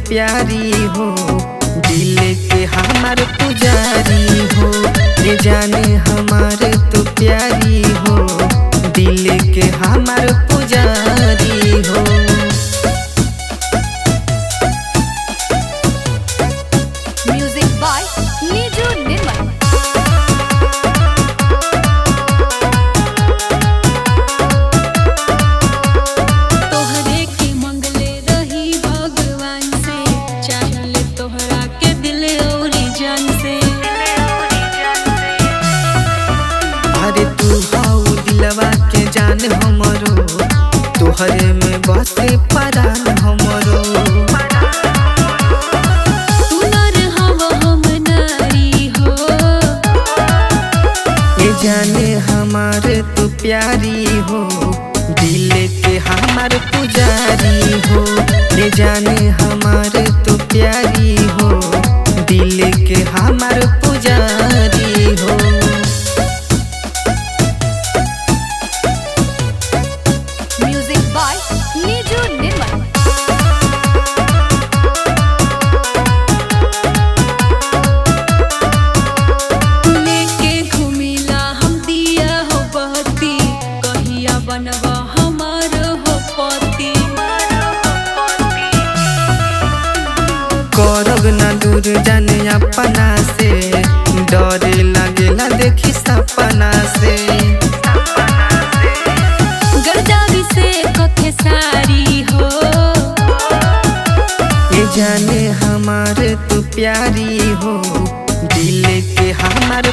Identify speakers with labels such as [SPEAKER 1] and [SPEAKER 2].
[SPEAKER 1] प्यारी हो, दिल के हमार पुजारी हो। ये जाने हमारे तो प्यारी हो, दिल के हमार पुजारी हो।
[SPEAKER 2] म्यूजिक बाय नीजू निर्मल।
[SPEAKER 3] तोहरे के मंगले रही भगवान से, चाहले तोहरा के दिल और जान से।
[SPEAKER 1] अरे तू हाउ दिलवा के जान हमरो, तोहरे में बसे परान हमरो।
[SPEAKER 3] तू नर हव हम नारी हो,
[SPEAKER 1] ये जाने हमारे तो प्यारी हो, दिल के हमार पुजारी हो। ये जाने हमारे तो प्यारी हो, दिल के हमार पुजारी हो।
[SPEAKER 2] म्यूजिक बाय नीजू निर्मल।
[SPEAKER 3] लेके घूमिला हम दिया हो बहती, कहिया बनवा हमार हो पति।
[SPEAKER 1] करब ना दूर जाने अपना से, डरे लगेला देखी सपना से।
[SPEAKER 3] गर्दावी से कखे सारी हो,
[SPEAKER 1] ये जाने हमारे तो प्यारी हो, दिल के हमार